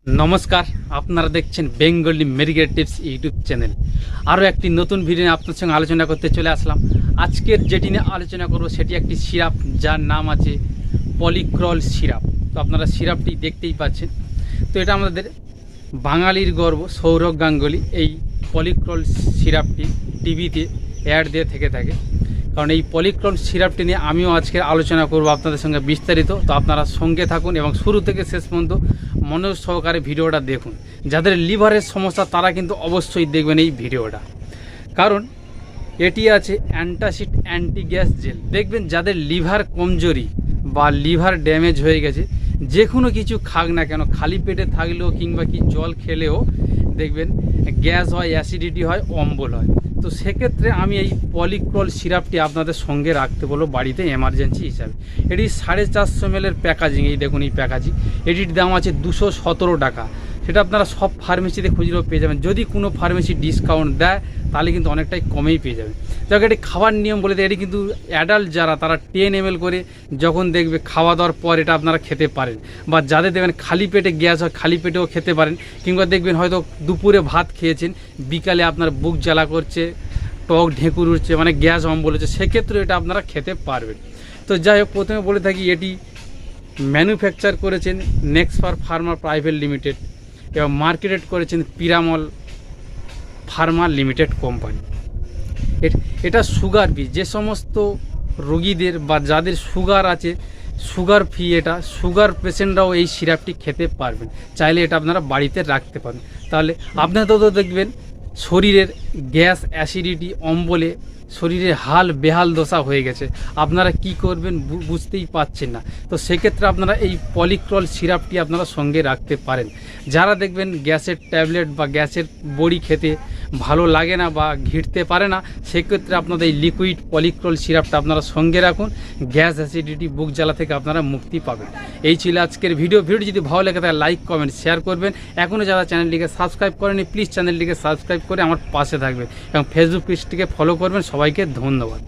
नमस्कार আপনারা দেখছেন Bengali medical tips YouTube channel. আরও একটি নতুন ভিডিও নিয়ে আপনাদের সঙ্গে আলোচনা করতে চলে আসলাম। আজকের যেটি নিয়ে আলোচনা করব সেটি একটি সিরাপ, যার নাম আছে পলিক্রল সিরাপ। তো আপনারা সিরাপটি দেখতেই পাচ্ছেন। তো এটা আমাদের বাঙালির গর্ব সৌরভ গাঙ্গুলি এই পলিক্রল সিরাপটি টিভিতে অ্যাড দিয়ে থেকে থাকে। কারণ এই পলিক্রল সিরাপটি নিয়ে আমিও আজকে আলোচনা করব আপনাদের সঙ্গে বিস্তারিত। তো আপনারা সঙ্গে থাকুন এবং শুরু থেকে শেষ পর্যন্ত মনোযোগ সহকারে ভিডিওটা দেখুন। যাদের লিভারের সমস্যা তারা কিন্তু অবশ্যই দেখবেন এই ভিডিওটা, কারণ এটি আছে অ্যান্টাসিড অ্যান্টি গ্যাস জেল। দেখবেন যাদের লিভার কমজোরি বা লিভার ড্যামেজ হয়ে গেছে, যে কোনো কিছু খাক না কেন, খালি পেটে থাকলেও কিংবা কি জল খেলেও দেখবেন গ্যাস হয়, অ্যাসিডিটি হয়, অম্বল হয়। তো সেক্ষেত্রে আমি এই পলিক্রল সিরাপটি আপনাদের সঙ্গে রাখতে বলবো বাড়িতে এমার্জেন্সি হিসাবে। এটি 450 ml প্যাকেজিং, এই দেখুন এই প্যাকেজিং। এটির দাম আছে 217 টাকা। সেটা আপনারা সব ফার্মেসিতে খুঁজলেও পেয়ে যাবেন। যদি কোনো ফার্মেসি ডিসকাউন্ট দেয় তাহলে কিন্তু অনেকটাই কমেই পেয়ে যাবেন। যাকে এটি খাওয়ার নিয়ম বলে দেয়, এটি কিন্তু অ্যাডাল্ট যারা তারা 10 ml করে যখন দেখবে খাওয়া দাওয়ার পর এটা আপনারা খেতে পারেন। বা যাদের দেখবেন খালি পেটে গ্যাস হয় খালি পেটেও খেতে পারেন। কিংবা দেখবেন হয়তো দুপুরে ভাত খেয়েছেন, বিকালে আপনার বুক জ্বালা করছে, টক ঢেঁকুর উঠছে, মানে গ্যাস অম্বল হচ্ছে, সেক্ষেত্রে এটা আপনারা খেতে পারবেন। তো যাই হোক, প্রথমে বলে থাকি এটি ম্যানুফ্যাকচার করেছেন নেক্সফার ফার্মা প্রাইভেট লিমিটেড এবং মার্কেটেড করেছেন পিরামল ফার্মা লিমিটেড কোম্পানি। এটা সুগার ফ্রি, যে সমস্ত রোগীদের বা যাদের সুগার আছে, সুগার ফ্রি, এটা সুগার পেশেন্টরাও এই সিরাপটি খেতে পারবেন। চাইলে এটা আপনারা বাড়িতে রাখতে পারেন। তাহলে আপনারা তো দেখবেন শরীরের গ্যাস, অ্যাসিডিটি, অম্বলে শরীরে হাল বেহাল দশা হয়ে গেছে, আপনারা কি করবেন বুঝতেই পাচ্ছেন না। তো সেক্ষেত্রে আপনারা এই পলিক্রল সিরাপটি আপনারা সঙ্গে রাখতে পারেন। যারা দেখবেন গ্যাসের ট্যাবলেট বা গ্যাসের বড়ি খেতে ভালো লাগে না বা ঘিরতে পারে না, সেক্ষেত্রে আপনাদের এই লিকুইড পলিক্রল সিরাপটা আপনারা সঙ্গে রাখুন। গ্যাস, অ্যাসিডিটি, বুক জ্বালা থেকে আপনারা মুক্তি পাবেন। এই ছিল আজকের ভিডিওটি যদি ভালো লাগে তাহলে লাইক, কমেন্ট, শেয়ার করবেন। এখনও যারা চ্যানেলটিকে সাবস্ক্রাইব করেনি প্লিজ চ্যানেলটিকে সাবস্ক্রাইব করে আমার পাশে থাকবেন এবং ফেসবুক পেজটিকে ফলো করবেন। সবাইকে ধন্যবাদ।